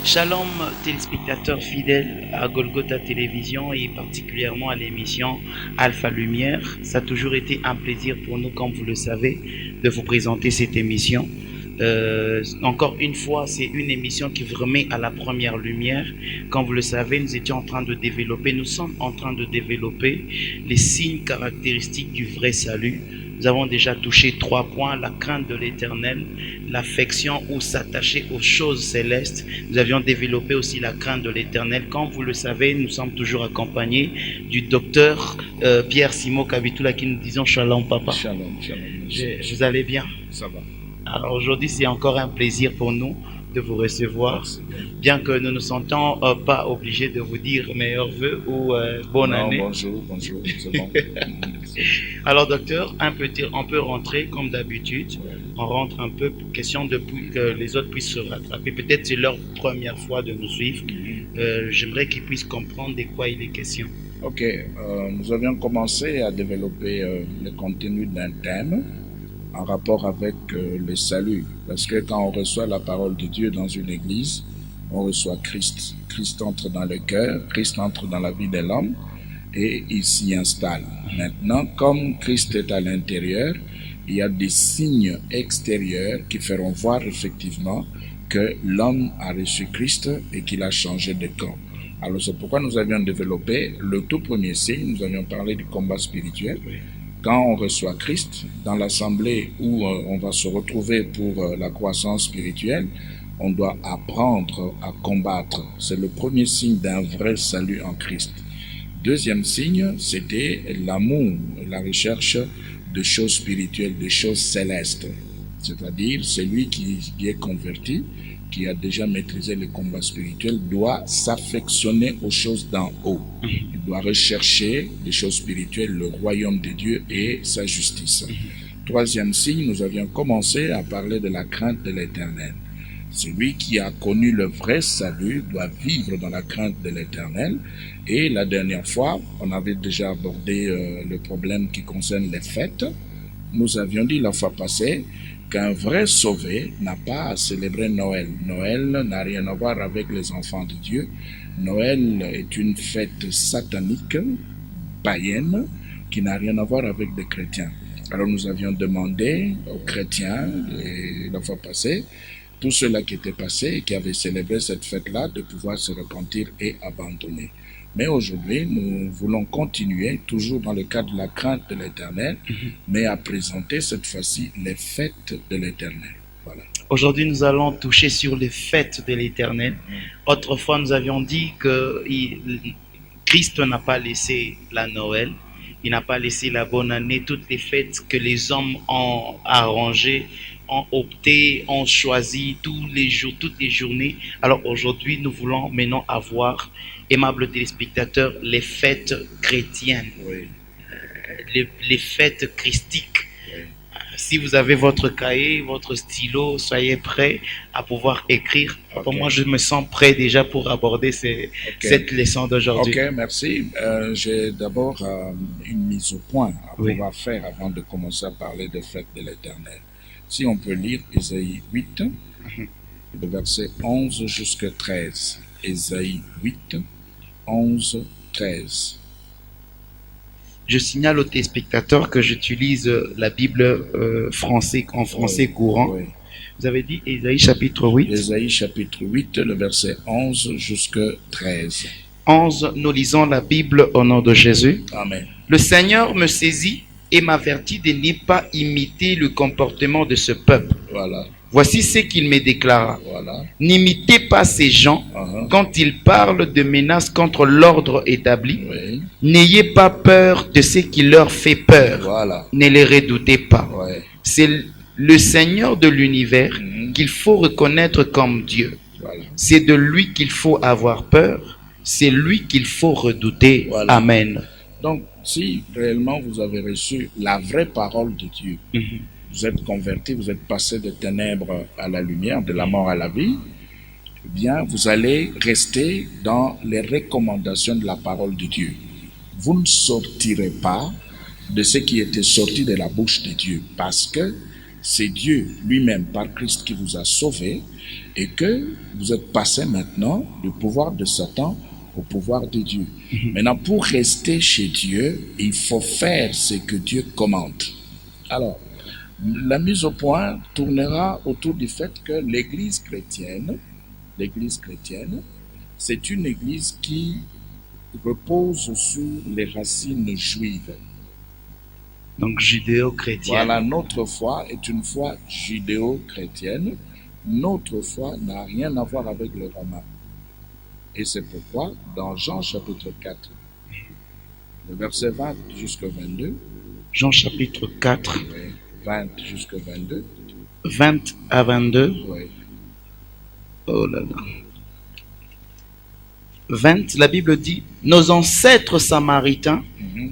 Shalom téléspectateurs fidèles à Golgotha Télévision et particulièrement à l'émission Alpha Lumière. Ça a toujours été un plaisir pour nous, comme vous le savez, de vous présenter cette émission. Encore une fois, c'est une émission qui vous remet à la première lumière. Comme vous le savez, nous sommes en train de développer les signes caractéristiques du vrai salut. Nous avons déjà touché 3 points: la crainte de l'éternel, l'affection ou s'attacher aux choses célestes. Nous avions développé aussi la crainte de l'éternel. Comme vous le savez, nous sommes toujours accompagnés du docteur Pierre Simo Kabitula qui nous disons Shalom Papa. Shalom, shalom. Vous allez bien? Ça va. Alors aujourd'hui, c'est encore un plaisir pour nous de vous recevoir, bien que nous ne sentons pas obligés de vous dire meilleurs vœux ou bonne année. Bonjour, c'est bon. Alors docteur, on peut rentrer comme d'habitude. On rentre un peu, question de que les autres puissent se rattraper. Peut-être c'est leur première fois de nous suivre. J'aimerais qu'ils puissent comprendre de quoi il est question. Ok, nous avions commencé à développer le contenu d'un thème en rapport avec le salut. Parce que quand on reçoit la parole de Dieu dans une église, on reçoit Christ. Christ entre dans le cœur, Christ entre dans la vie de l'homme et il s'y installe. Maintenant, comme Christ est à l'intérieur, il y a des signes extérieurs qui feront voir effectivement que l'homme a reçu Christ et qu'il a changé de camp. Alors c'est pourquoi nous avions développé le tout premier signe. Nous avions parlé du combat spirituel. Quand on reçoit Christ, dans l'assemblée où on va se retrouver pour la croissance spirituelle, on doit apprendre à combattre. C'est le premier signe d'un vrai salut en Christ. Deuxième signe, c'était l'amour, la recherche de choses spirituelles, de choses célestes. C'est-à-dire, celui qui est converti, qui a déjà maîtrisé le combat spirituel, doit s'affectionner aux choses d'en haut. Il doit rechercher les choses spirituelles, le royaume de Dieu et sa justice. Troisième signe, nous avions commencé à parler de la crainte de l'éternel. Celui qui a connu le vrai salut doit vivre dans la crainte de l'éternel. Et la dernière fois, on avait déjà abordé le problème qui concerne les fêtes. Nous avions dit la fois passée qu'un vrai sauvé n'a pas à célébrer Noël. Noël n'a rien à voir avec les enfants de Dieu. Noël est une fête satanique, païenne, qui n'a rien à voir avec les chrétiens. Alors nous avions demandé aux chrétiens, la fois passée, tous ceux-là qui étaient passés et qui avaient célébré cette fête-là, de pouvoir se repentir et abandonner. Mais aujourd'hui, nous voulons continuer, toujours dans le cadre de la crainte de l'éternel, mais à présenter cette fois-ci les fêtes de l'éternel. Voilà. Aujourd'hui, nous allons toucher sur les fêtes de l'éternel. Autrefois, nous avions dit que Christ n'a pas laissé la Noël, il n'a pas laissé la bonne année, toutes les fêtes que les hommes ont arrangées, ont opté, ont choisi tous les jours, toutes les journées. Alors aujourd'hui, nous voulons maintenant avoir, aimables téléspectateurs, les fêtes chrétiennes, les fêtes christiques. Si vous avez votre cahier, votre stylo, soyez prêts à pouvoir écrire. Pour moi, je me sens prêt déjà pour aborder cette leçon d'aujourd'hui. Ok, merci. J'ai d'abord une mise au point à pouvoir faire avant de commencer à parler des fêtes de l'éternel. Si on peut lire Ésaïe 8, le verset 11 jusqu'à 13. Ésaïe 8, 11, 13. Je signale aux téléspectateurs que j'utilise la Bible en français courant. Oui. Vous avez dit Ésaïe chapitre 8. Ésaïe chapitre 8, le verset 11 jusqu'à 13. 11, nous lisons la Bible au nom de Jésus. Amen. Le Seigneur me saisit et m'avertit de ne pas imiter le comportement de ce peuple. Voilà. Voici ce qu'il me déclara. Voilà. N'imitez pas ces gens quand ils parlent de menaces contre l'ordre établi. Oui. N'ayez pas peur de ce qui leur fait peur. Voilà. Ne les redoutez pas. Ouais. C'est le Seigneur de l'univers qu'il faut reconnaître comme Dieu. Voilà. C'est de lui qu'il faut avoir peur. C'est lui qu'il faut redouter. Voilà. Amen. Donc, si réellement vous avez reçu la vraie parole de Dieu, vous êtes converti, vous êtes passé de ténèbres à la lumière, de la mort à la vie, eh bien, vous allez rester dans les recommandations de la parole de Dieu. Vous ne sortirez pas de ce qui était sorti de la bouche de Dieu, parce que c'est Dieu lui-même par Christ qui vous a sauvé et que vous êtes passé maintenant du pouvoir de Satan au pouvoir de Dieu. Maintenant, pour rester chez Dieu, il faut faire ce que Dieu commande. Alors, la mise au point tournera autour du fait que l'Église chrétienne, c'est une Église qui repose sur les racines juives. Donc judéo-chrétienne. Voilà, notre foi est une foi judéo-chrétienne. Notre foi n'a rien à voir avec les Romains. Et c'est pourquoi, dans Jean chapitre 4, le verset 20 jusqu'au 22, Jean chapitre 4, 20 jusqu'au 22, 20 à 22. oui, Oh là là. 20, la Bible dit, nos ancêtres samaritains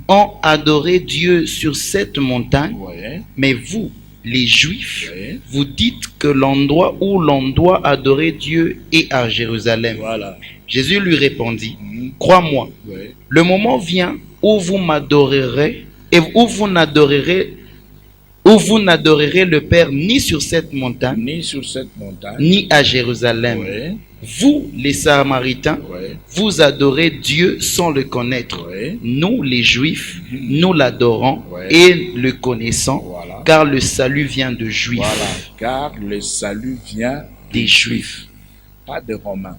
ont adoré Dieu sur cette montagne, oui, mais vous, les Juifs, oui, vous dites que l'endroit où l'on doit adorer Dieu est à Jérusalem. voilà, Jésus lui répondit, crois-moi, oui, le moment vient où vous m'adorerez et où vous n'adorerez le Père ni sur cette montagne, ni sur cette montagne, ni à Jérusalem. oui, Vous, les Samaritains, oui, vous adorez Dieu sans le connaître. oui, Nous, les Juifs, nous l'adorons Ouais. et le connaissons, voilà, car le salut vient de Juifs. voilà, car le salut vient Des Juifs. pas de Romains,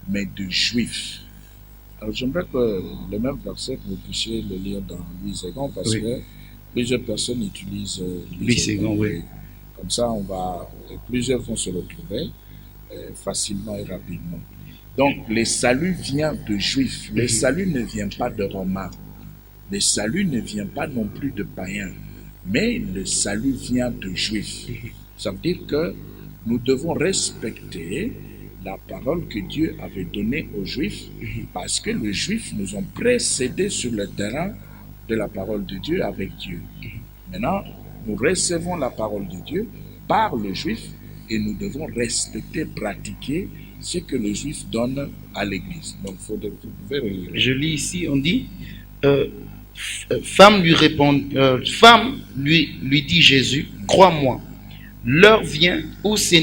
mais de Juifs. Alors j'aimerais que le même verset, que vous puissiez le lire dans Louis II, parce Oui. que plusieurs personnes utilisent Louis II, oui. Comme ça, plusieurs vont se retrouver facilement et rapidement. Donc, le salut vient de Juifs. Le salut ne vient pas de Romains. Le salut ne vient pas non plus de païens. Mais le salut vient de Juifs. Ça veut dire que nous devons respecter la parole que Dieu avait donnée aux Juifs, parce que les Juifs nous ont précédés sur le terrain de la parole de Dieu avec Dieu. Maintenant, nous recevons la parole de Dieu par le Juif et nous devons respecter, pratiquer ce que le Juif donne à l'Église. Donc, vous pouvez relire. Je lis ici, on dit, femme lui dit Jésus, crois-moi, l'heure vient où ça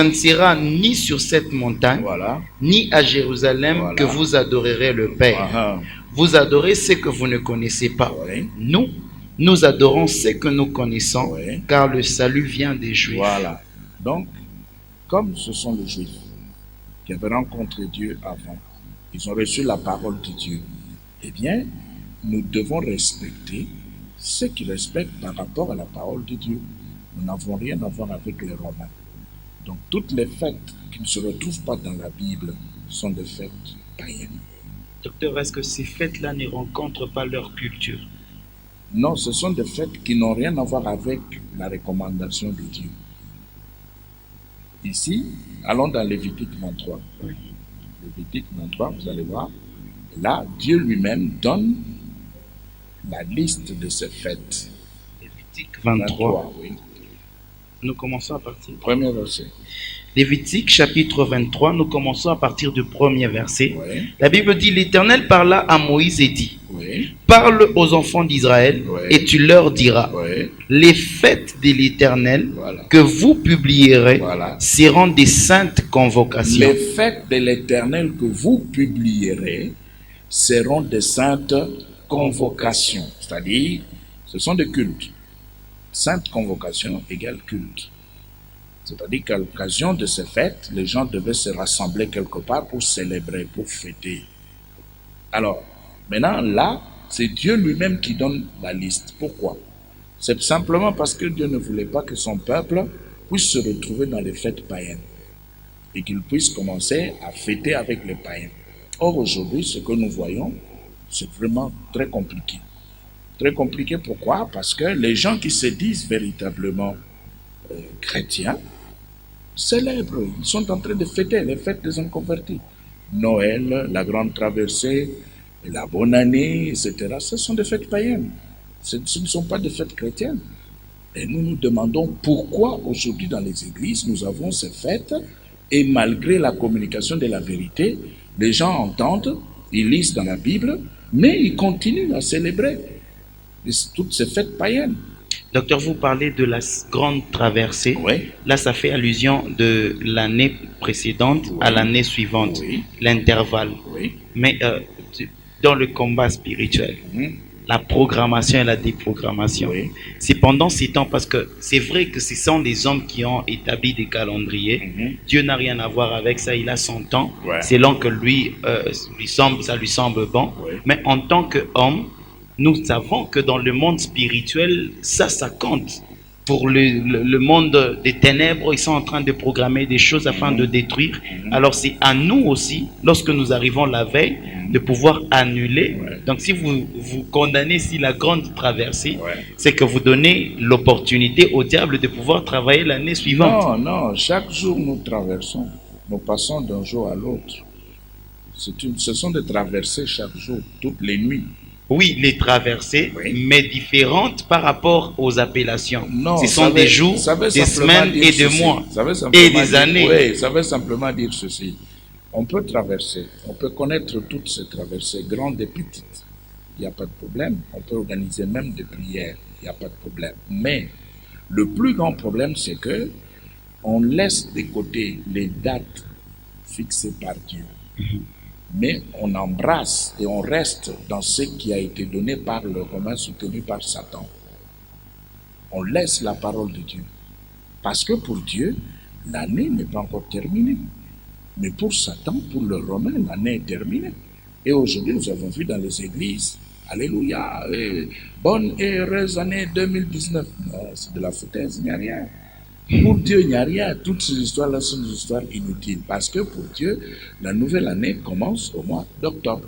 ne sera ni sur cette montagne, Voilà. ni à Jérusalem Voilà. que vous adorerez le Père. Ah, Vous adorez ce que vous ne connaissez pas. oui. Nous adorons ce que nous connaissons, Oui. car le salut vient des Juifs. Voilà. Donc, comme ce sont les Juifs qui avaient rencontré Dieu avant, ils ont reçu la parole de Dieu, eh bien, nous devons respecter ce qu'ils respectent par rapport à la parole de Dieu. Nous n'avons rien à voir avec les Romains. Donc, toutes les fêtes qui ne se retrouvent pas dans la Bible sont des fêtes païennes. Docteur, est-ce que ces fêtes-là ne rencontrent pas leur culture? Non, ce sont des fêtes qui n'ont rien à voir avec la recommandation de Dieu. Ici, allons dans Lévitique 23. Lévitique 23, vous allez voir. Là, Dieu lui-même donne la liste de ces fêtes. Lévitique 23. Oui. Nous commençons à partir. Premier verset. Lévitique chapitre 23, nous commençons à partir du premier verset. Oui, La Bible dit, l'Éternel parla à Moïse et dit, oui, parle aux enfants d'Israël Oui. et tu leur diras, oui. les fêtes de l'Éternel Voilà. que vous publierez Voilà. seront des saintes convocations. Les fêtes de l'Éternel que vous publierez seront des saintes convocations. C'est-à-dire, ce sont des cultes. Sainte convocation égale culte. C'est-à-dire qu'à l'occasion de ces fêtes, les gens devaient se rassembler quelque part pour célébrer, pour fêter. Alors, maintenant, là, c'est Dieu lui-même qui donne la liste. Pourquoi? C'est simplement parce que Dieu ne voulait pas que son peuple puisse se retrouver dans les fêtes païennes et qu'il puisse commencer à fêter avec les païens. Or, aujourd'hui, ce que nous voyons, c'est vraiment très compliqué. Très compliqué, pourquoi? Parce que les gens qui se disent véritablement chrétiens célèbrent, ils sont en train de fêter les fêtes des inconvertis. Noël, la grande traversée, la bonne année, etc. Ce sont des fêtes païennes. Ce ne sont pas des fêtes chrétiennes. Et nous nous demandons pourquoi aujourd'hui dans les églises nous avons ces fêtes et malgré la communication de la vérité, les gens entendent, ils lisent dans la Bible, mais ils continuent à célébrer toutes ces fêtes païennes. Docteur, vous parlez de la grande traversée. Oui, Là, ça fait allusion de l'année précédente à Oui. l'année suivante, oui, l'intervalle. oui. Mais dans le combat spirituel, Mhm. la programmation et la déprogrammation, Oui. c'est pendant ces temps, parce que c'est vrai que ce sont les hommes qui ont établi des calendriers. Mhm. Dieu n'a rien à voir avec ça, il a son temps, Ouais. selon que ça lui semble bon. Ouais. Mais en tant qu'homme, nous savons que dans le monde spirituel, ça compte. Pour le monde des ténèbres, ils sont en train de programmer des choses afin de détruire. Alors c'est à nous aussi, lorsque nous arrivons la veille, de pouvoir annuler. Ouais. Donc si vous condamnez si la grande traversée, Ouais. c'est que vous donnez l'opportunité au diable de pouvoir travailler l'année suivante. Non, non, chaque jour nous traversons, nous passons d'un jour à l'autre. Ce sont des traversées chaque jour, toutes les nuits. Oui, les traversées, Oui. mais différentes par rapport aux appellations. Non, Ce sont des jours, ça veut des simplement semaines dire et des ceci. mois Ça veut et simplement des dire- années. Oui, ça veut simplement dire ceci. On peut traverser, on peut connaître toutes ces traversées, grandes et petites. Il n'y a pas de problème. On peut organiser même des prières, il n'y a pas de problème. Mais le plus grand problème, c'est que on laisse de côté les dates fixées par Dieu. Mais on embrasse et on reste dans ce qui a été donné par le Romain soutenu par Satan. On laisse la parole de Dieu. Parce que pour Dieu, l'année n'est pas encore terminée. Mais pour Satan, pour le Romain, l'année est terminée. Et aujourd'hui, nous avons vu dans les églises, Alléluia, bonne et heureuse année 2019. Non, c'est de la foutaise, il n'y a rien. Pour Dieu, il n'y a rien. Toutes ces histoires-là sont des histoires inutiles. Parce que pour Dieu, la nouvelle année commence au mois d'octobre.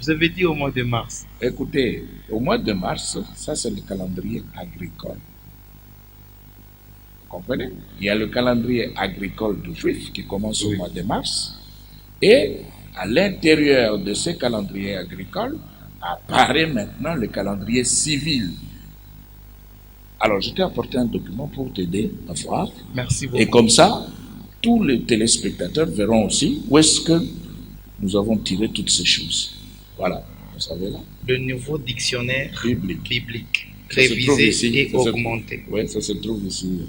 Vous avez dit au mois de mars. Écoutez, au mois de mars, ça c'est le calendrier agricole. Vous comprenez? Il y a le calendrier agricole du juif qui commence au mois de mars. Et à l'intérieur de ce calendrier agricole apparaît maintenant le calendrier civil. Alors, je t'ai apporté un document pour t'aider à voir. Merci beaucoup. Et comme ça, tous les téléspectateurs verront aussi où est-ce que nous avons tiré toutes ces choses. Voilà, vous savez là. Le nouveau dictionnaire Biblique. biblique, Ça se trouve révisé ici, et ça se- augmenté. Oui, ça se trouve ici.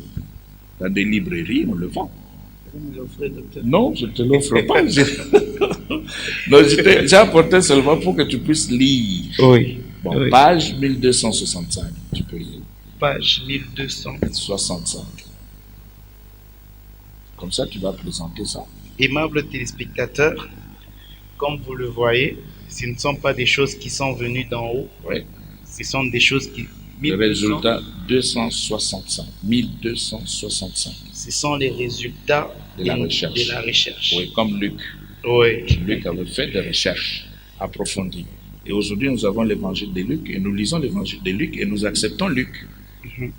Dans des librairies, on le vend. Vous me l'offrez, docteur? Non, je ne te l'offre pas. Non, j'ai apporté seulement pour que tu puisses lire. Oui. Bon, Oui. page 1265, tu peux y aller. Page 1200. 65. Comme ça, tu vas présenter ça. Aimables téléspectateurs, comme vous le voyez, ce ne sont pas des choses qui sont venues d'en haut, Oui. ce sont des choses qui... Le résultat 265. 1265. Ce sont les résultats De la recherche. de la recherche. Oui, comme Luc. Oui. Luc avait fait des recherches approfondies. Et aujourd'hui, nous avons l'évangile de Luc et nous lisons l'évangile de Luc et nous acceptons Luc.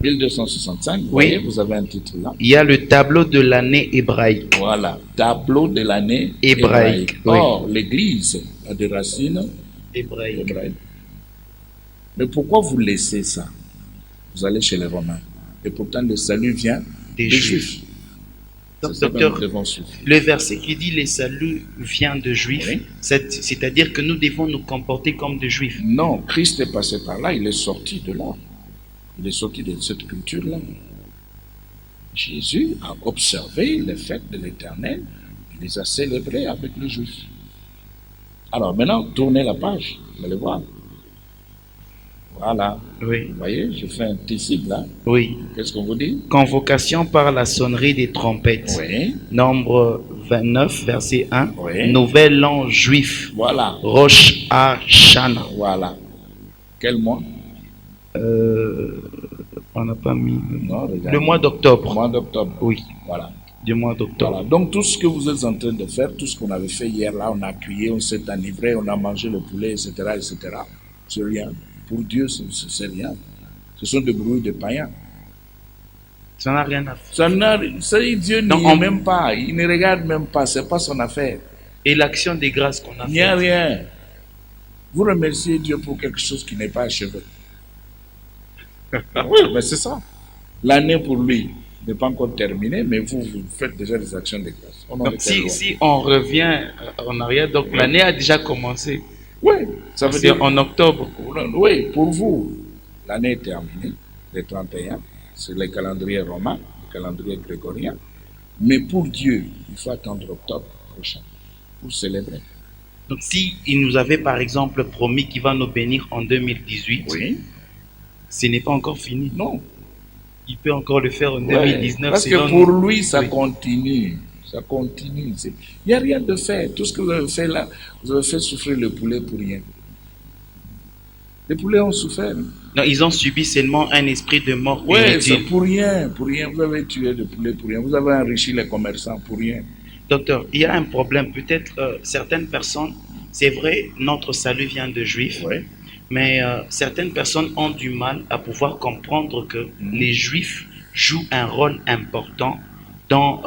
1265, vous voyez, vous avez un titre là. Il y a le tableau de l'année hébraïque. Voilà, tableau de l'année Hébraïque, oui. Or, l'Église a des racines Hébraïque. hébraïques. Mais pourquoi vous laissez ça? Vous allez chez les Romains. Et pourtant, le salut vient Des des Juifs. Juifs. Donc, C'est ça que docteur, nous devons suivre. le verset qui dit le salut vient de juifs, Oui. c'est-à-dire que nous devons nous comporter comme des juifs. Non, Christ est passé par là, il est sorti de là. Il est sorti de cette culture-là. Jésus a observé les fêtes de l'Éternel, il les a célébrées avec les Juifs. Alors maintenant, tournez la page, vous allez voir. Voilà, Oui. vous voyez, je fais un petit sigle là. Oui. Qu'est-ce qu'on vous dit? Convocation par la sonnerie des trompettes. Oui, Nombre 29, verset 1. Oui. Nouvel an juif. voilà, Rosh Hashanah. voilà. Quel mois? On n'a pas mis. Non, regardez. Le mois d'octobre. Mois d'octobre. Oui, Voilà. du mois d'octobre. Voilà. Donc tout ce que vous êtes en train de faire, tout ce qu'on avait fait hier là, on a crié, on s'est enivré, on a mangé le poulet, etc., etc. C'est rien. Pour Dieu, c'est rien. Ce sont des bruits de païens. Ça n'a rien à faire. Dieu Donc, n'y on- est même pas. Il ne regarde même pas. C'est pas son affaire. Et l'action des grâces qu'on a Il n'y a faite. rien. Vous remerciez Dieu pour quelque chose qui n'est pas achevé. Oui, mais c'est ça. L'année pour lui n'est pas encore terminée, mais vous faites déjà des actions de grâce. On en Donc, est très loin. si on revient en arrière, donc l'année a déjà commencé. Oui, ça veut C'est dire en octobre. Oui, pour vous, l'année est terminée, le 31, c'est le calendrier romain, le calendrier grégorien. Mais pour Dieu, il faut attendre octobre prochain pour célébrer. Donc si il nous avait par exemple promis qu'il va nous bénir en 2018, Oui, ce n'est pas encore fini. non. Il peut encore le faire en Ouais, 2019. parce que selon pour nous. lui, ça Oui. continue. Ça continue. Il n'y a rien de fait. Tout ce que vous avez fait là, vous avez fait souffrir le poulet pour rien. Les poulets ont souffert. Non, ils ont subi seulement un esprit de mort Oui, c'est inutile. pour rien, pour rien. Vous avez tué le poulet pour rien. Vous avez enrichi les commerçants pour rien. Docteur, il y a un problème. Peut-être certaines personnes, c'est vrai, notre salut vient de juifs, Ouais. mais certaines personnes ont du mal à pouvoir comprendre que les juifs jouent un rôle important dans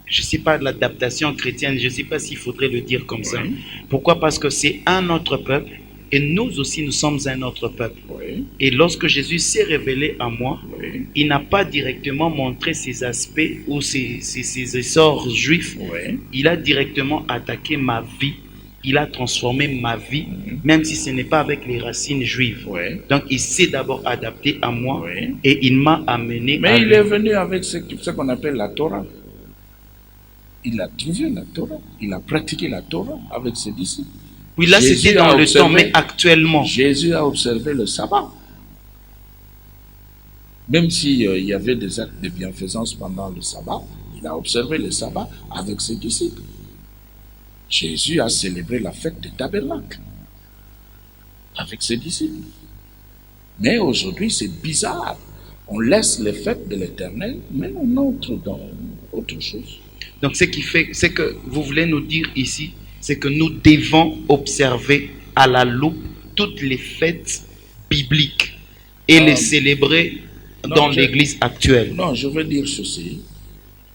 je ne sais pas, l'adaptation chrétienne. Je ne sais pas s'il faudrait le dire comme ça. Oui. Pourquoi? Parce que c'est un autre peuple et nous aussi, nous sommes un autre peuple. Oui. Et lorsque Jésus s'est révélé à moi, Oui. il n'a pas directement montré ses aspects ou ses essors juifs. Oui. Il a directement attaqué ma vie. Il a transformé ma vie, même si ce n'est pas avec les racines juives. Oui. Donc, il s'est d'abord adapté à moi Oui. et il m'a amené à Mais il lui. est venu avec ce qu'on appelle la Torah. Il a trouvé la Torah. Il a pratiqué la Torah avec ses disciples. Oui, là, Jésus c'était dans a le temps, observé- mais actuellement. Jésus a observé le sabbat. Même s'il y avait des actes de bienfaisance pendant le sabbat, il a observé le sabbat avec ses disciples. Jésus a célébré la fête des tabernacles avec ses disciples. Mais aujourd'hui, c'est bizarre. On laisse les fêtes de l'Éternel, mais on entre dans autre chose. Donc, ce qui fait, c'est que vous voulez nous dire ici, c'est que nous devons observer à la loupe toutes les fêtes bibliques et les célébrer dans l'église actuelle. Non, je veux dire ceci.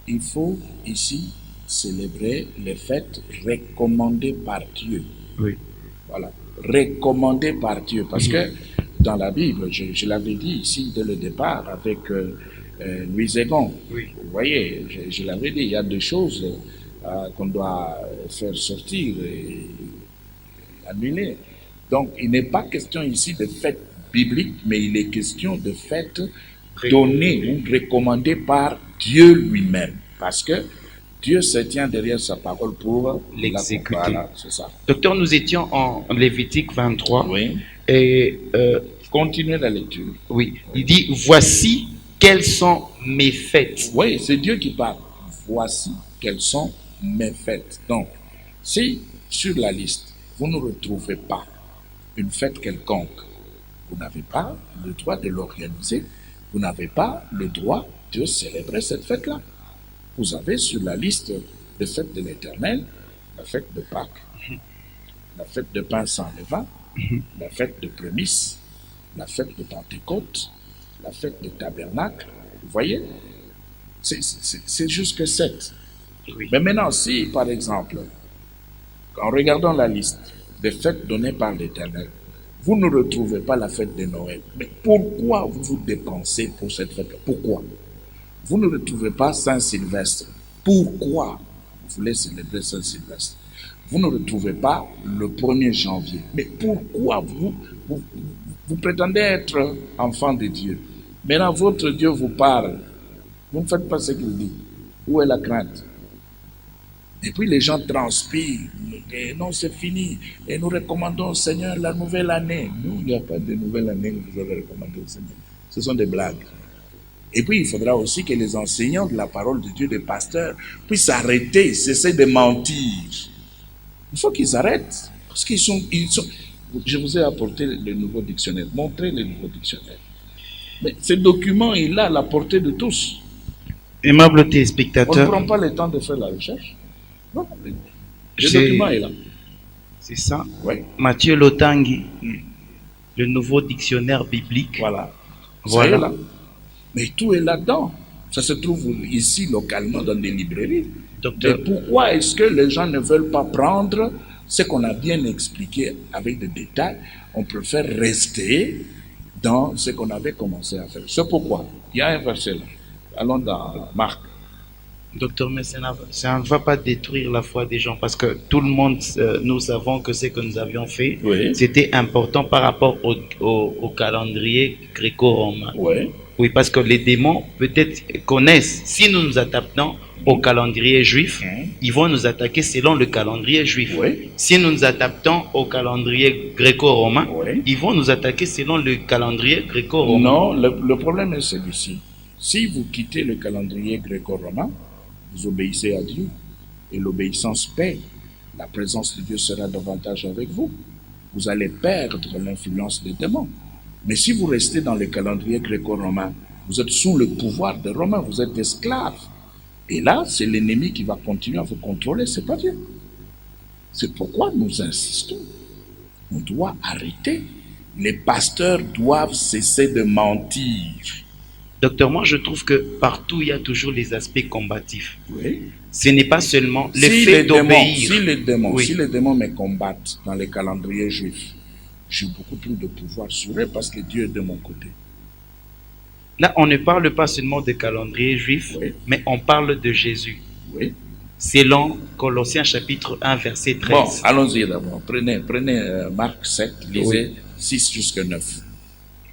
Il faut ici célébrer les fêtes recommandées par Dieu. Oui. Voilà, recommandées par Dieu. Parce que dans la Bible, je l'avais dit ici dès le départ avec Louis Egon. Oui. Vous voyez, je l'avais dit, il y a des choses qu'on doit faire sortir et annuler. Donc, il n'est pas question ici de fêtes bibliques, mais il est question de fêtes données ou recommandées par Dieu lui-même. Parce que Dieu se tient derrière sa parole pour L'exécuter. Voilà, c'est ça. Docteur, nous étions en Lévitique 23 Oui. et Continuez la lecture. oui, il dit voici quelles sont mes fêtes. Oui, c'est Dieu qui parle. Voici quelles sont mes fêtes. Donc, si sur la liste, vous ne retrouvez pas une fête quelconque, vous n'avez pas le droit de l'organiser. Vous n'avez pas le droit de célébrer cette fête-là. Vous avez sur la liste des fêtes de l'Éternel la fête de Pâques, la fête de pain sans levain, la fête de prémices, la fête de Pentecôte, la fête de tabernacle. Vous voyez? C'est jusque 7. Oui. Mais maintenant, si, par exemple, en regardant la liste des fêtes données par l'Éternel, vous ne retrouvez pas la fête de Noël. Mais pourquoi vous vous dépensez pour cette fête? Pourquoi? Vous ne retrouvez pas Saint-Sylvestre. Pourquoi vous voulez célébrer Saint-Sylvestre? Vous ne retrouvez pas le 1er janvier. Mais pourquoi vous prétendez être enfant de Dieu? Maintenant, votre Dieu vous parle. Vous ne faites pas ce qu'il dit. Où est la crainte? Et puis les gens transpirent. Et non, c'est fini. Et nous recommandons au Seigneur la nouvelle année. Nous, il n'y a pas de nouvelle année que vous avez recommandé au Seigneur. Ce sont des blagues. Et puis, il faudra aussi que les enseignants de la parole de Dieu, les pasteurs, puissent arrêter, cesser de mentir. Il faut qu'ils arrêtent. Parce qu'ils sont... Je vous ai apporté le nouveau dictionnaire. Montrez le nouveau dictionnaire. Mais ce document, il est à la portée de tous. Aimable On ne téléspectateur, prend pas le temps de faire la recherche. Non, le J'ai- document est là. c'est ça. Oui, Mathieu Lotangi, le nouveau dictionnaire biblique. voilà. Voilà. Ça est là. Mais tout est là-dedans. Ça se trouve ici, localement, dans des librairies. Docteur. Mais pourquoi est-ce que les gens ne veulent pas prendre ce qu'on a bien expliqué avec des détails? On préfère rester dans ce qu'on avait commencé à faire. C'est pourquoi il y a un verset là. Allons dans Marc. Docteur, mais ça ne va pas détruire la foi des gens parce que tout le monde, nous savons que ce que nous avions fait, Oui. c'était important par rapport au calendrier gréco-romain. Oui. Oui, parce que les démons peut-être connaissent, si nous nous attaquons au calendrier juif, ils vont nous attaquer selon le calendrier juif. Oui. Si nous nous adaptons au calendrier gréco-romain, Oui. ils vont nous attaquer selon le calendrier gréco-romain. Non, le problème est celui-ci. Si vous quittez le calendrier gréco-romain, vous obéissez à Dieu. Et l'obéissance paie. La présence de Dieu sera davantage avec vous. Vous allez perdre l'influence des démons. Mais si vous restez dans le calendrier gréco-romain, vous êtes sous le pouvoir des Romains, vous êtes esclaves. Et là, c'est l'ennemi qui va continuer à vous contrôler, c'est pas Dieu. C'est pourquoi nous insistons. On doit arrêter. Les pasteurs doivent cesser de mentir. Docteur, moi je trouve que partout il y a toujours les aspects combatifs. Oui. Ce n'est pas seulement le fait d'obéir. Si les démons me combattent dans les calendriers juifs, j'ai beaucoup plus de pouvoir sur eux parce que Dieu est de mon côté. Là, on ne parle pas seulement de calendrier juif, Oui. mais on parle de Jésus. Oui. Selon Colossiens chapitre 1, verset 13. Bon, allons-y d'abord. Prenez Marc 7, lisez 6 jusqu'à 9.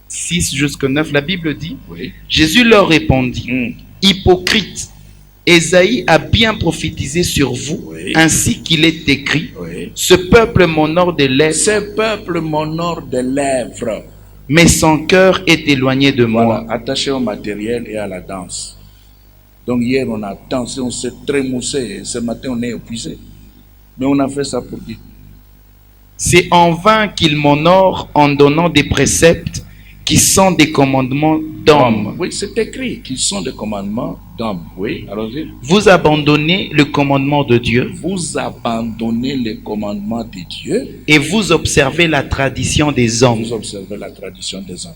6 jusqu'à 9, la Bible dit, Oui. Jésus leur répondit, hypocrite, Ésaïe a bien prophétisé sur vous, Oui. ainsi qu'il est écrit, Oui. ce peuple m'honore de lèvres, Ce peuple m'honore de lèvres. mais son cœur est éloigné de Voilà, moi. attaché au matériel et à la danse. Donc hier, on a dansé, on s'est trémoussé, et ce matin, on est épuisé. Mais on a fait ça pour Dieu. C'est en vain qu'il m'honore en donnant des préceptes qui sont des commandements d'hommes. Oui, c'est écrit qu'ils sont des commandements d'hommes. Oui, allons-y. Vous abandonnez le commandement de Dieu Vous abandonnez les commandements de Dieu, et vous observez la tradition des hommes. vous observez la tradition des hommes.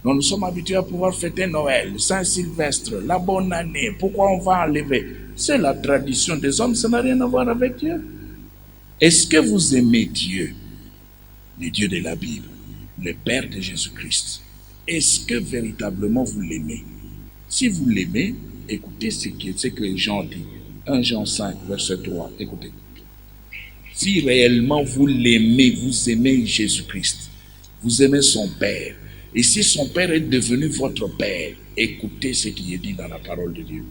Donc nous sommes habitués à pouvoir fêter Noël, Saint-Sylvestre, la bonne année. Pourquoi on va enlever? C'est la tradition des hommes, ça n'a rien à voir avec Dieu. Est-ce que vous aimez Dieu, le Dieu de la Bible, le Père de Jésus-Christ? Est-ce que véritablement vous l'aimez? Si vous l'aimez, écoutez ce que Jean dit. 1 Jean 5, verset 3. Écoutez. Si réellement vous l'aimez, vous aimez Jésus-Christ, vous aimez son Père, et si son Père est devenu votre Père, écoutez ce qui est dit dans la parole de Dieu.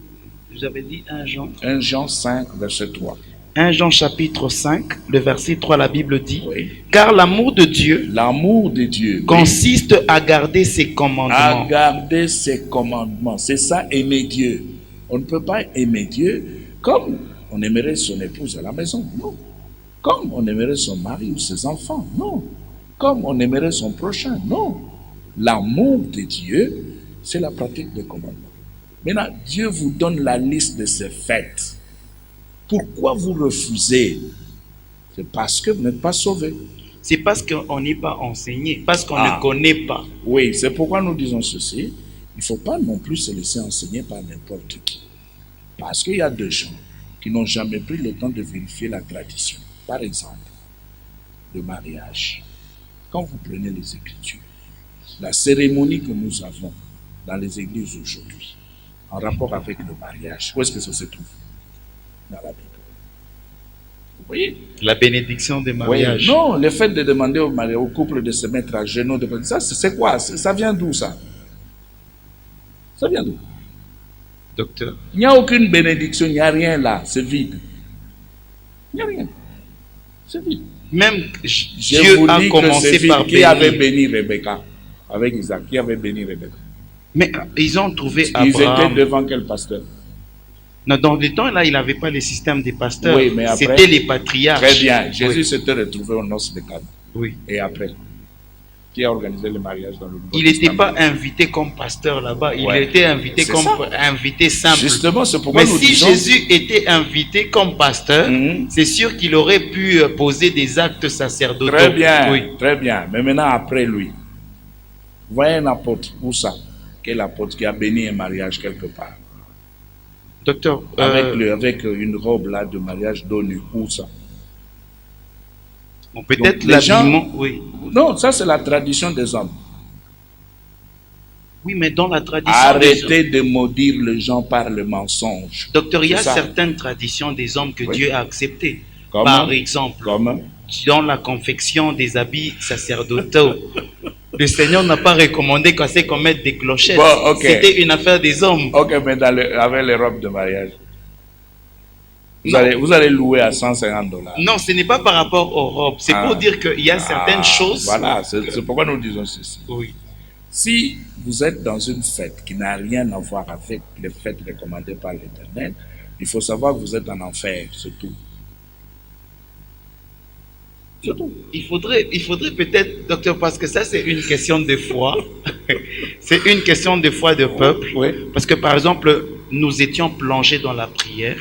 Vous avez dit 1 Jean 1 Jean 5, verset 3. 1 Jean chapitre 5, le verset 3, la Bible dit, Oui. car l'amour de Dieu L'amour de Dieu consiste à garder ses commandements. à garder ses commandements. C'est ça, aimer Dieu. On ne peut pas aimer Dieu comme on aimerait son épouse à la maison. Non. Comme on aimerait son mari ou ses enfants. Non. Comme on aimerait son prochain. Non. L'amour de Dieu, c'est la pratique des commandements. Maintenant, Dieu vous donne la liste de ses fêtes. Pourquoi vous refusez? C'est parce que vous n'êtes pas sauvés. C'est parce qu'on n'est pas enseigné, parce qu'on Ah. ne connaît pas. Oui, c'est pourquoi nous disons ceci. Il ne faut pas non plus se laisser enseigner par n'importe qui. Parce qu'il y a des gens qui n'ont jamais pris le temps de vérifier la tradition. Par exemple, le mariage. Quand vous prenez les Écritures, la cérémonie que nous avons dans les églises aujourd'hui, en rapport avec le mariage, où est-ce que ça se trouve? Dans la Bible. Vous voyez? La bénédiction des Oui. mariages. Non, le fait de demander au couple de se mettre à genoux, ça c'est quoi? Ça vient d'où ça? Ça vient d'où? Docteur, Il n'y a aucune bénédiction, il n'y a rien là, c'est vide. Il n'y a rien. C'est vide. même Je Dieu vous a dis que commencé c'est par vide. Qui avait bénir. béni Rebecca avec Isaac? Qui avait béni Rebecca? Mais ils ont trouvé Ils étaient Abraham. devant quel pasteur? Non, dans le temps, là, il n'avait pas le système des pasteurs. Oui, mais après- C'était les patriarches. Très bien. Jésus Oui. s'était retrouvé aux noces de Cana. Oui. Et après, qui a organisé le mariage dans le Nouveau Il n'était Testament? pas invité comme pasteur là-bas. Il Ouais. était invité C'est comme ça. invité simple. Justement, c'est pourquoi Mais nous si disons... Jésus était invité comme pasteur, Mhm. c'est sûr qu'il aurait pu poser des actes sacerdotaux. Très bien, Oui. très bien. Mais maintenant, après lui, vous voyez un apôtre, où ça? Quel apôtre qui a béni un mariage quelque part? Docteur, Avec une robe là de mariage d'ONU, où ça? bon, peut-être Donc, les gens- l'habillement, oui. Non, ça c'est la tradition des hommes. Oui, mais dans la tradition Arrêtez de maudire les gens par le mensonge. docteur, il y a C'est ça. certaines traditions des hommes que Oui. Dieu a acceptées. Comment? Par exemple, Comme dans la confection des habits sacerdotaux, le Seigneur n'a pas recommandé qu'on mette des clochettes. Bon, ok. C'était une affaire des hommes. ok, mais avec les robes de mariage, Non. vous allez louer à $150. Non, ce n'est pas par rapport aux robes. C'est pour dire qu'il y a certaines choses. Voilà, c'est pourquoi nous disons ceci. Oui. Si vous êtes dans une fête qui n'a rien à voir avec les fêtes recommandées par l'Éternel, il faut savoir que vous êtes en enfer, c'est tout. C'est tout. Il faudrait peut-être, docteur, parce que ça c'est une question de foi. C'est une question de foi de peuple. Oui. Parce que par exemple, nous étions plongés dans la prière.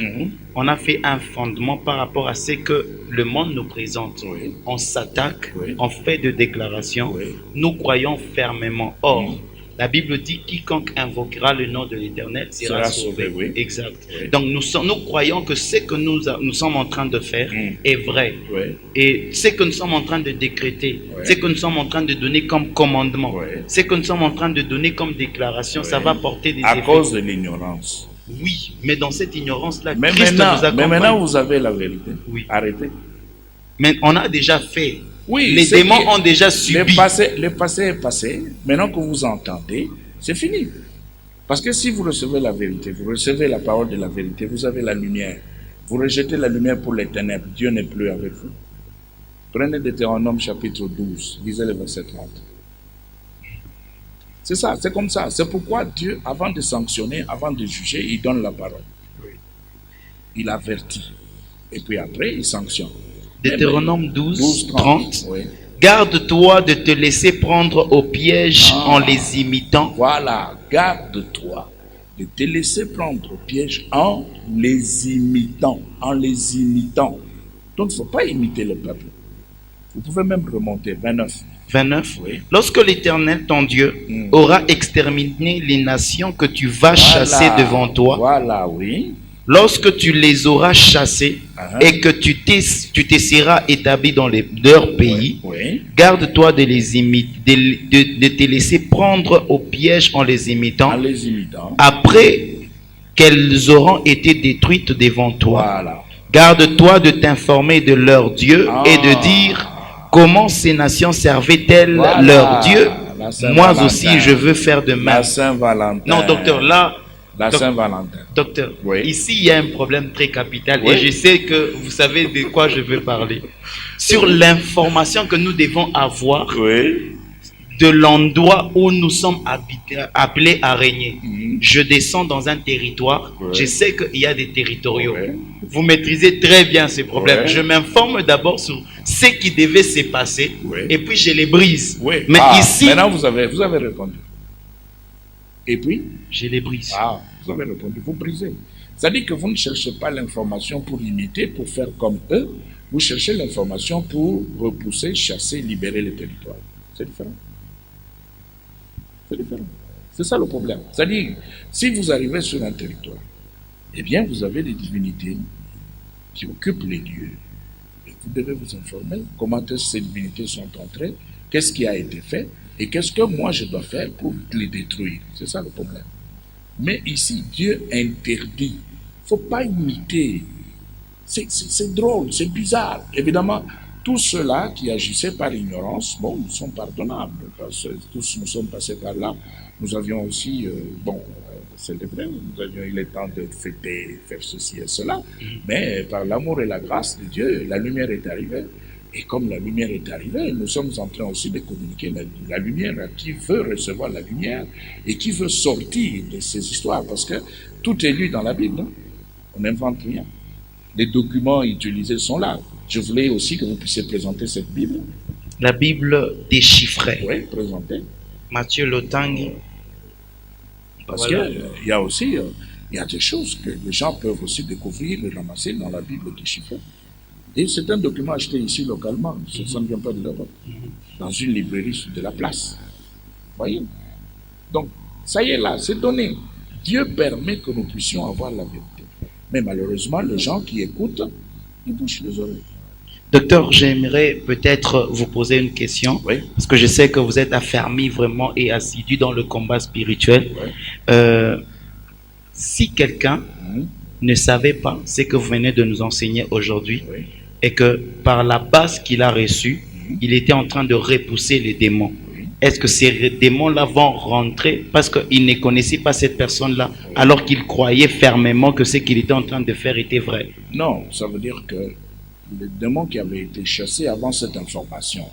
On a fait un fondement par rapport à ce que le monde nous présente. Oui. On s'attaque, Oui. on fait des déclarations. Oui. Nous croyons fermement. Or, la Bible dit quiconque invoquera le nom de l'Éternel sera sauvé. Oui. Exact. Oui. Donc nous croyons que ce que nous sommes en train de faire est vrai. Oui. Et ce que nous sommes en train de décréter, Ouais. ce que nous sommes en train de donner comme commandement, Ouais. ce que nous sommes en train de donner comme déclaration, ça Ouais. va porter des À effets. cause de l'ignorance. Oui, mais dans cette ignorance-là, Mais Christ nous accompagne. maintenant, vous avez la vérité. Oui. Arrêtez. Mais on a déjà fait. Oui, Les c'est démons que ont déjà Le subi. passé est passé. Maintenant que vous entendez, c'est fini. Parce que si vous recevez la vérité, vous recevez la parole de la vérité, vous avez la lumière. Vous rejetez la lumière pour les ténèbres. Dieu n'est plus avec vous. Prenez Deutéronome chapitre 12, lisez le verset 30. C'est ça, c'est comme ça. C'est pourquoi Dieu, avant de sanctionner, avant de juger, il donne la parole. Il avertit. Et puis après, il sanctionne. Deutéronome 12, 30. Oui. Garde-toi de te laisser prendre au piège en les imitant. Voilà, garde-toi de te laisser prendre au piège en les imitant. En les imitant. Donc, il ne faut pas imiter le peuple. Vous pouvez même remonter, 29. 29. Oui. Lorsque l'Éternel, ton Dieu, aura exterminé les nations que tu vas chasser devant toi, Voilà, oui. lorsque tu les auras chassés et que tu te seras établi dans leur pays, Oui. garde-toi de les imiter, de te laisser prendre au piège en les imitant, En les imitant. après qu'elles auront été détruites devant toi. Voilà. Garde-toi de t'informer de leur Dieu et de dire comment ces nations servaient-elles Voilà. leur Dieu. La Saint-Valentin. Moi aussi, je veux faire de même. La Saint-Valentin. Non, docteur, là, La Saint-Valentin. docteur, Oui. ici, il y a un problème très capital Oui. et je sais que vous savez de quoi je veux parler. Sur l'information que nous devons avoir Oui. de l'endroit où nous sommes appelés à régner. Mhm. Je descends dans un territoire, Oui. je sais qu'il y a des territoriaux. Oui. Vous maîtrisez très bien ces problèmes. Oui. Je m'informe d'abord sur ce qui devait se passer Oui. et puis je les brise. Oui. Mais ici, Maintenant, vous avez répondu. Et puis, je les brise. vous avez répondu, vous brisez. C'est-à-dire que vous ne cherchez pas l'information pour imiter, pour faire comme eux. Vous cherchez l'information pour repousser, chasser, libérer le territoire. C'est différent. C'est différent. C'est ça le problème. C'est-à-dire, si vous arrivez sur un territoire, eh bien, vous avez des divinités qui occupent les lieux. Et vous devez vous informer comment est-ce que ces divinités sont entrées, qu'est-ce qui a été fait, et qu'est-ce que moi je dois faire pour les détruire. C'est ça le problème. Mais ici, Dieu interdit. Il ne faut pas imiter. C'est drôle, c'est bizarre. Évidemment, tous ceux-là qui agissaient par ignorance, bon, nous sont pardonnables, parce que tous nous sommes passés par là. Nous avions aussi, célébré, nous avions eu le temps de fêter, faire ceci et cela, mais par l'amour et la grâce de Dieu, la lumière est arrivée. Et comme la lumière est arrivée, nous sommes en train aussi de communiquer la lumière à qui veut recevoir la lumière et qui veut sortir de ces histoires, parce que tout est lu dans la Bible. Hein? On n'invente rien. Les documents utilisés sont là. Je voulais aussi que vous puissiez présenter cette Bible. La Bible déchiffrée. Oui, présenter. Mathieu Lotangi. Parce Voilà. qu'il y a aussi il y a des choses que les gens peuvent aussi découvrir et ramasser dans la Bible déchiffrée. Et c'est un document acheté ici localement, ça ne vient pas de l'Europe, dans une librairie de la place. Voyez? Donc, ça y est là, c'est donné. Dieu permet que nous puissions avoir la vérité. Mais malheureusement, les gens qui écoutent, ils bouchent les oreilles. Docteur, j'aimerais peut-être vous poser une question, Oui. parce que je sais que vous êtes affermi vraiment et assidu dans le combat spirituel. Oui. Si quelqu'un Mhm. ne savait pas ce que vous venez de nous enseigner aujourd'hui, Oui. et que par la base qu'il a reçue, Mhm. il était en train de repousser les démons, Oui. est-ce que ces démons-là vont rentrer parce qu'il ne connaissait pas cette personne-là, alors qu'il croyait fermement que ce qu'il était en train de faire était vrai? Non, ça veut dire que les démons qui avaient été chassés avant cette information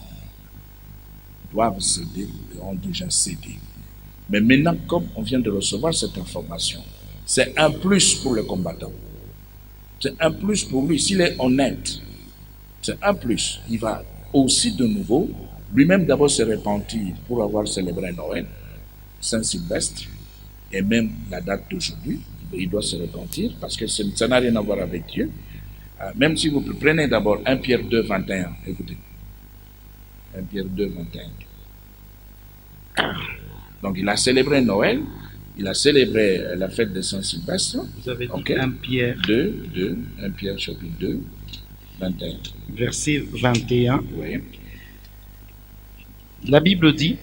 doivent céder et ont déjà cédé. Mais maintenant, comme on vient de recevoir cette information, c'est un plus pour le combattant. C'est un plus pour lui. S'il est honnête, c'est un plus. Il va aussi de nouveau, lui-même d'abord se repentir pour avoir célébré Noël, Saint-Sylvestre, et même la date d'aujourd'hui. Il doit se repentir parce que ça n'a rien à voir avec Dieu. Même si vous prenez d'abord 1 Pierre 2, 21, écoutez. 1 Pierre 2, 21. Donc il a célébré Noël, il a célébré la fête de Saint-Sylvestre. Vous avez dit Ok. 1 Pierre 1 Pierre chapitre 2, 21. verset 21. Oui. La Bible dit,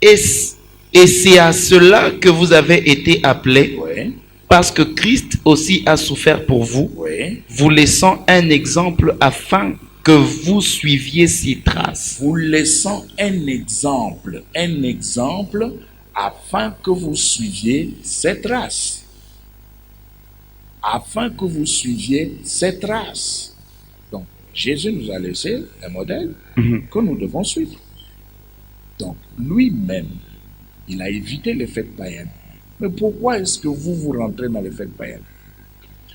et c'est à cela que vous avez été appelés, Oui. parce que Christ aussi a souffert pour vous, Oui. vous laissant un exemple afin que vous suiviez ses traces. Vous laissant un exemple afin que vous suiviez ses traces. Afin que vous suiviez ses traces. Donc, Jésus nous a laissé un modèle que nous devons suivre. Donc, lui-même, il a évité les fêtes païennes. Mais pourquoi est-ce que vous rentrez dans les fêtes païennes?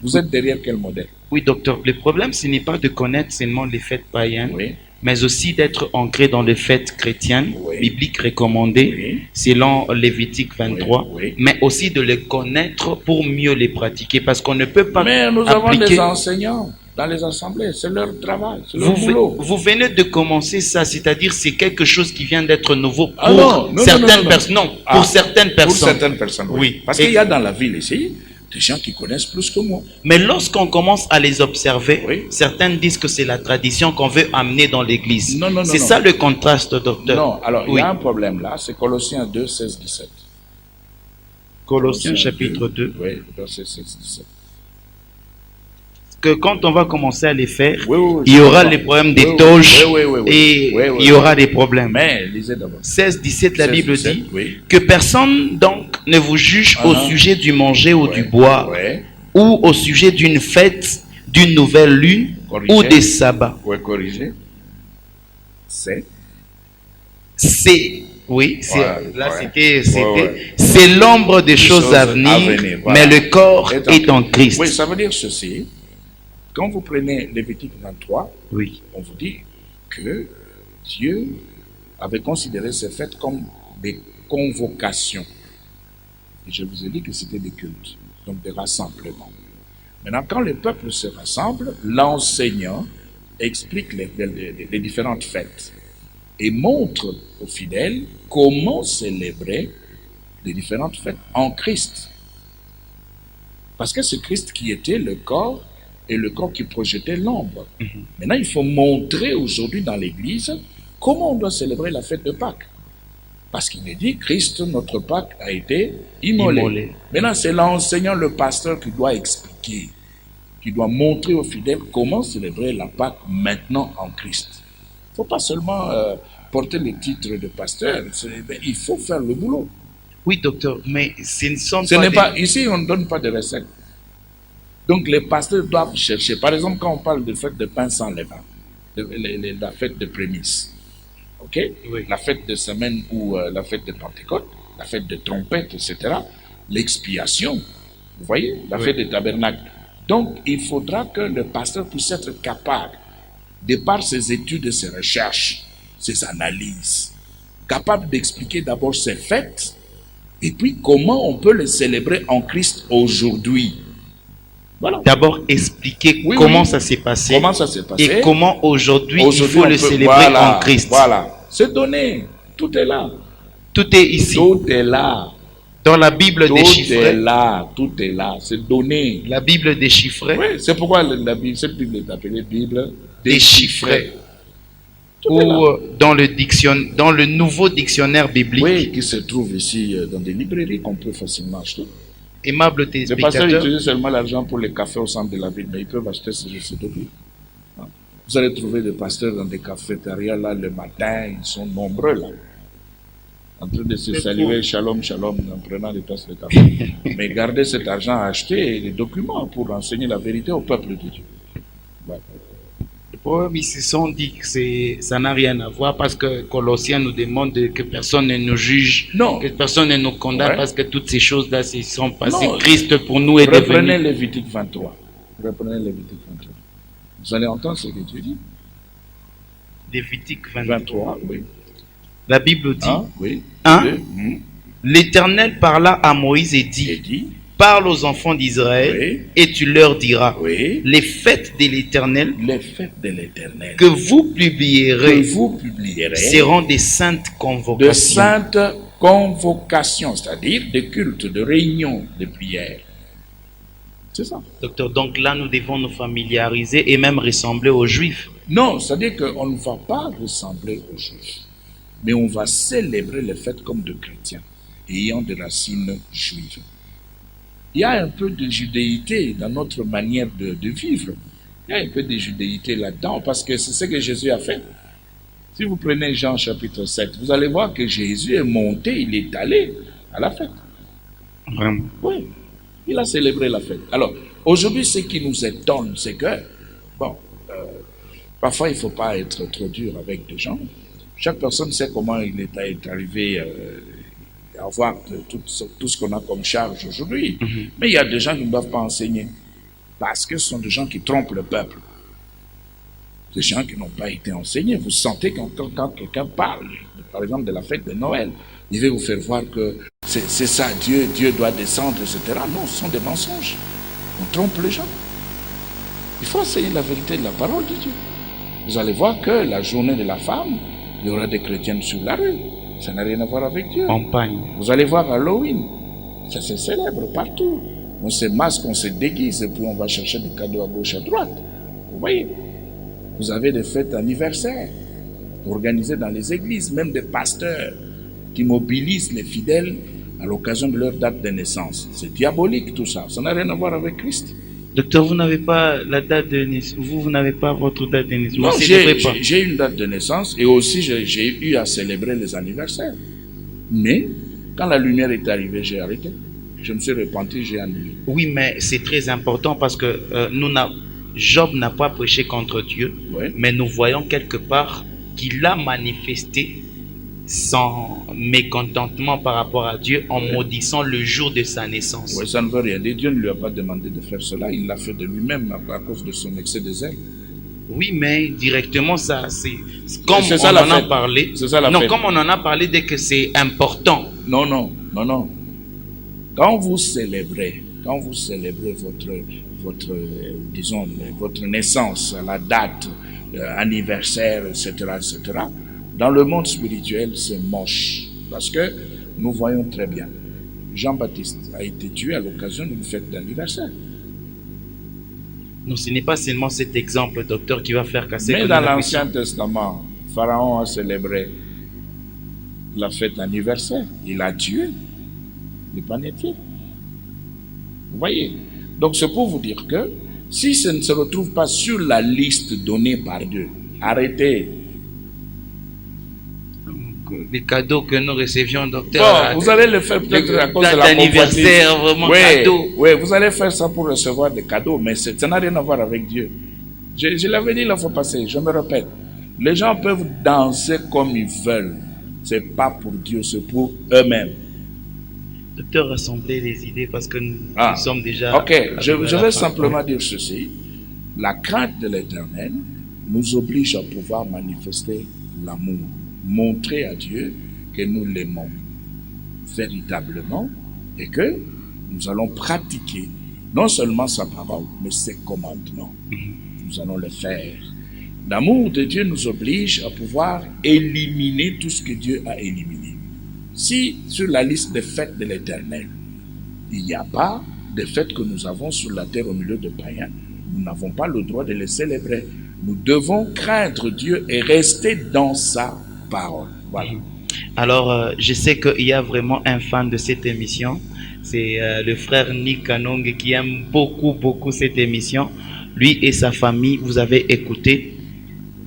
Vous êtes derrière quel modèle? Oui, docteur, le problème, ce n'est pas de connaître seulement les fêtes païennes, Oui. mais aussi d'être ancré dans les fêtes chrétiennes, Oui. bibliques recommandées, Oui. selon Lévitique 23, Oui, oui. mais aussi de les connaître pour mieux les pratiquer, parce qu'on ne peut pas Mais nous avons appliquer... des enseignants dans les assemblées, c'est leur travail, c'est leur boulot. Vous venez de commencer ça, c'est-à-dire c'est quelque chose qui vient d'être nouveau pour Ah non, certaines personnes. Non, Ah, pour certaines personnes. Pour certaines personnes, Oui. Parce Et- qu'il y a dans la ville ici des gens qui connaissent plus que moi. Mais lorsqu'on commence à les observer, Oui. certains disent que c'est la tradition qu'on veut amener dans l'église. Non, non, non, C'est non. ça le contraste, docteur. Non, alors il Oui. y a un problème là, c'est Colossiens 2, 16, 17. Colossiens chapitre 2. Oui, verset 16, 17. Que quand on va commencer à les faire, Oui, oui, oui, il y je aura comprends. les problèmes Oui, des oui, toges oui, oui, oui, et oui, oui, il y oui. aura des problèmes. Mais lisez d'abord. 16, 17, la 16, Bible 17, dit oui. que personne donc ne vous juge au Uh-huh. sujet du manger ou Ouais, du boire, ouais. ou au sujet d'une fête, d'une nouvelle lune Corrigé. ou des sabbats. Ouais, corrigé. C'est. C'est, oui, c'est, Ouais, là ouais. c'était, Ouais. c'est l'ombre des choses à venir, voilà. mais le corps est en Christ. Oui, ça veut dire ceci. Quand vous prenez Lévitique 23, Oui. on vous dit que Dieu avait considéré ces fêtes comme des convocations. Et je vous ai dit que c'était des cultes, donc des rassemblements. Maintenant, quand le peuple se rassemble, l'enseignant explique les différentes fêtes et montre aux fidèles comment célébrer les différentes fêtes en Christ. Parce que c'est Christ qui était le corps et le corps qui projetait l'ombre. Maintenant, il faut montrer aujourd'hui dans l'Église comment on doit célébrer la fête de Pâques. Parce qu'il est dit, Christ, notre Pâques, a été immolé. Immolé. Maintenant, c'est l'enseignant, le pasteur qui doit expliquer, qui doit montrer aux fidèles comment célébrer la Pâques maintenant en Christ. Il ne faut pas seulement porter le titre de pasteur, il faut faire le boulot. Oui, docteur, mais ce ne sont Ce pas n'est des- pas, ici, on ne donne pas de recettes. Donc, les pasteurs doivent chercher. Par exemple, quand on parle de fête de pain sans levain, la fête de prémices, ok? Oui. La fête de semaine ou la fête de Pentecôte, la fête de trompette, etc. L'expiation, vous voyez, la Oui. fête de tabernacle. Donc, il faudra que le pasteur puisse être capable, de par ses études et ses recherches, ses analyses, capable d'expliquer d'abord ces fêtes et puis comment on peut les célébrer en Christ aujourd'hui. Voilà. D'abord expliquer Oui, comment oui. ça s'est passé, Comment ça s'est passé et comment aujourd'hui il Aujourd'hui, faut on le peut- célébrer voilà, en Christ. Voilà. C'est donné. Tout est là. Tout est ici, Tout est là. dans la Bible Tout est déchiffrée. là. Tout est là. C'est donné. La Bible déchiffrée. Oui, c'est pourquoi la Bible, cette Bible est appelée Bible déchiffré. Tout Ou est là. dans le nouveau dictionnaire biblique. Oui, qui se trouve ici dans des librairies qu'on peut facilement acheter. Aimables Les pasteurs téléspectateurs, utilisent seulement l'argent pour les cafés au centre de la ville, mais ils peuvent acheter ce documents. Vous allez trouver des pasteurs dans des cafétérias là le matin, ils sont nombreux là, en train de se saluer shalom, shalom, en prenant des tasses de café. Mais gardez cet argent à acheter des documents pour enseigner la vérité au peuple de Dieu. Ouais. oui, ils se sont dit que ça n'a rien à voir parce que Colossiens nous demande que personne ne nous juge, Non. que personne ne nous condamne Ouais. parce que toutes ces choses-là se sont passées. Non. Christ pour nous est Reprenez devenu. Lévitique 23. Reprenez Lévitique 23. Vous allez entendre ce que Dieu dit. Lévitique 23, oui. La Bible dit, Oui. Hein? 2, l'Éternel parla à Moïse et et dit, dit, parle aux enfants d'Israël oui, et tu leur diras, oui, les fêtes de l'Éternel les fêtes de l'Éternel que vous que publierez vous publierez seront des saintes de convocations. saintes convocations, c'est-à-dire de cultes, de réunions, de prières. C'est ça. Docteur, donc là, nous devons nous familiariser et même ressembler aux Juifs. Non, c'est-à-dire qu'on ne va pas ressembler aux Juifs, mais on va célébrer les fêtes comme de chrétiens, ayant des racines juives. Il y a un peu de judéité dans notre manière de vivre. Il y a un peu de judéité là-dedans, parce que c'est ce que Jésus a fait. Si vous prenez Jean chapitre 7, vous allez voir que Jésus est monté, il est allé à la fête. Vraiment. Oui, il a célébré la fête. Alors, aujourd'hui, ce qui nous étonne, c'est que, bon, parfois, il ne faut pas être trop dur avec des gens. Chaque personne sait comment il est arrivé à avoir tout ce qu'on a comme charge aujourd'hui. Mais il y a des gens qui ne doivent pas enseigner, parce que ce sont des gens qui trompent le peuple. Des gens qui n'ont pas été enseignés. Vous sentez quand quelqu'un parle, par exemple, de la fête de Noël, il veut vous faire voir que c'est ça, Dieu doit descendre, etc. Non, ce sont des mensonges. On trompe les gens. Il faut enseigner la vérité de la parole de Dieu. Vous allez voir que la journée de la femme, il y aura des chrétiennes sur la rue. Ça n'a rien à voir avec Dieu. Campagne. Vous allez voir Halloween. Ça se célèbre partout. On se masque, on se déguise, et puis on va chercher des cadeaux à gauche, à droite. Vous voyez? Vous avez des fêtes anniversaires organisées dans les églises, même des pasteurs qui mobilisent les fidèles à l'occasion de leur date de naissance. C'est diabolique tout ça. Ça n'a rien à voir avec Christ. Docteur, vous n'avez pas la date de naissance. Vous n'avez pas votre date de naissance. Non, Vous ne célébrez pas. j'ai une date de naissance et aussi j'ai eu à célébrer les anniversaires. Mais quand la lumière est arrivée, j'ai arrêté. Je me suis repenti, j'ai annulé. Oui, mais c'est très important parce que Job n'a pas prêché contre Dieu, Oui. mais nous voyons quelque part qu'il a manifesté son mécontentement par rapport à Dieu en maudissant le jour de sa naissance. Oui, ça ne veut rien dire. Dieu ne lui a pas demandé de faire cela. Il l'a fait de lui-même à cause de son excès de zèle. Oui, mais directement, ça, c'est comme C'est on ça, la en a fête. parlé. C'est ça, la non, fête. comme on en a parlé dès que c'est important. Non, non, non, non. Quand vous célébrez disons, votre naissance, la date, anniversaire, etc., etc., dans le monde spirituel, c'est moche. Parce que nous voyons très bien. Jean-Baptiste a été tué à l'occasion d'une fête d'anniversaire. Non, ce n'est pas seulement cet exemple, docteur, qui va faire casser. Mais que dans nous l'Ancien Testament, Pharaon a célébré la fête d'anniversaire. Il a tué les panetiers. Vous voyez? Donc c'est pour vous dire que si ça ne se retrouve pas sur la liste donnée par Dieu, arrêtez. Les cadeaux que nous recevions, docteur. Bon, vous allez le faire peut-être à cause de la d'anniversaire, vraiment cadeau. Oui, vous allez faire ça pour recevoir des cadeaux, mais ça n'a rien à voir avec Dieu. Je l'avais dit la fois passée, je me répète. Les gens peuvent danser comme ils veulent. C'est pas pour Dieu, c'est pour eux-mêmes. Docteur, rassembler les idées parce que nous sommes déjà... Ok, je vais simplement dire ceci. La crainte de l'Éternel nous oblige à pouvoir manifester l'amour. Montrer à Dieu que nous l'aimons véritablement et que nous allons pratiquer non seulement sa parole, mais ses commandements. Nous allons le faire. L'amour de Dieu nous oblige à pouvoir éliminer tout ce que Dieu a éliminé. Si sur la liste des fêtes de l'Éternel, il n'y a pas de fêtes que nous avons sur la terre au milieu de païens, nous n'avons pas le droit de les célébrer. Nous devons craindre Dieu et rester dans sa parole. Voilà. Alors, je sais qu'il y a vraiment un fan de cette émission. C'est le frère Nick Kanong qui aime beaucoup, beaucoup cette émission. Lui et sa famille, vous avez écouté.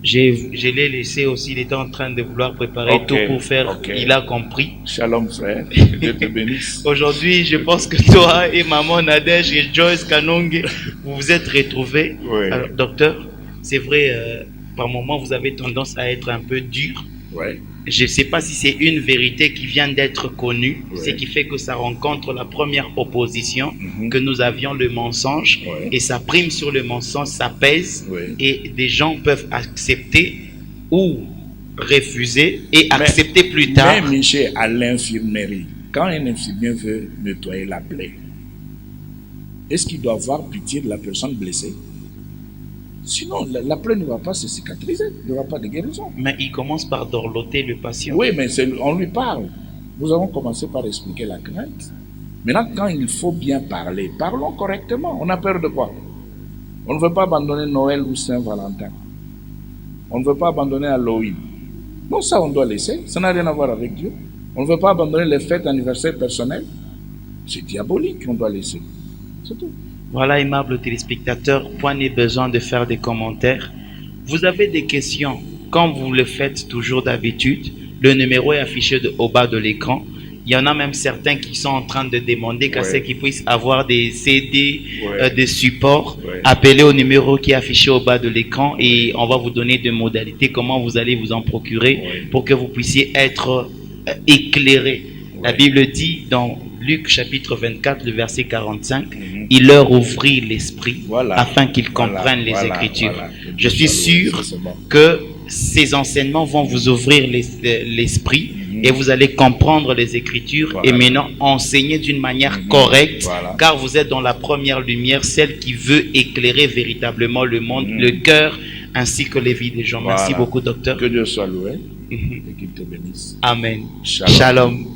Je l'ai laissé aussi, il était en train de vouloir préparer tout pour faire. Il a compris. Shalom frère, Dieu te bénisse. Aujourd'hui, je pense que toi et maman Nadège et Joyce Kanong, vous vous êtes retrouvés. Oui. Alors, docteur, c'est vrai, par moments, vous avez tendance à être un peu dur. Oui. Je ne sais pas si c'est une vérité qui vient d'être connue, Oui. ce qui fait que ça rencontre la première opposition, que nous avions le mensonge, Oui. et ça prime sur le mensonge, ça pèse, Oui. et des gens peuvent accepter ou refuser et accepter plus tard. Même Michel, à l'infirmerie, quand un infirmier veut nettoyer la plaie, est-ce qu'il doit avoir pitié de la personne blessée? Sinon, la plaie ne va pas se cicatriser, il n'y aura pas de guérison. Mais il commence par dorloter le patient. Oui, mais on lui parle. Nous avons commencé par expliquer la crainte. Maintenant, quand il faut bien parler, parlons correctement. On a peur de quoi? On ne veut pas abandonner Noël ou Saint-Valentin. On ne veut pas abandonner Halloween. Non, ça on doit laisser. Ça n'a rien à voir avec Dieu. On ne veut pas abandonner les fêtes anniversaires personnelles. C'est diabolique qu'on doit laisser. C'est tout. Voilà, aimables téléspectateurs, point n'est besoin de faire des commentaires. Vous avez des questions, comme vous le faites toujours d'habitude, le numéro est affiché au bas de l'écran. Il y en a même certains qui sont en train de demander qu'à ce qu'ils puissent avoir des CD, des supports. Appelez au numéro qui est affiché au bas de l'écran et on va vous donner des modalités, comment vous allez vous en procurer pour que vous puissiez être éclairé. La Bible dit dans Luc chapitre 24, le verset 45, il leur ouvrit l'esprit afin qu'ils comprennent les Écritures. Je suis sûr que ces enseignements vont vous ouvrir l'esprit et vous allez comprendre les Écritures et maintenant enseigner d'une manière correcte car vous êtes dans la première lumière, celle qui veut éclairer véritablement le monde, le cœur ainsi que les vies des gens. Merci beaucoup, docteur. Que Dieu soit loué et qu'il te bénisse. Amen. Shalom. Shalom.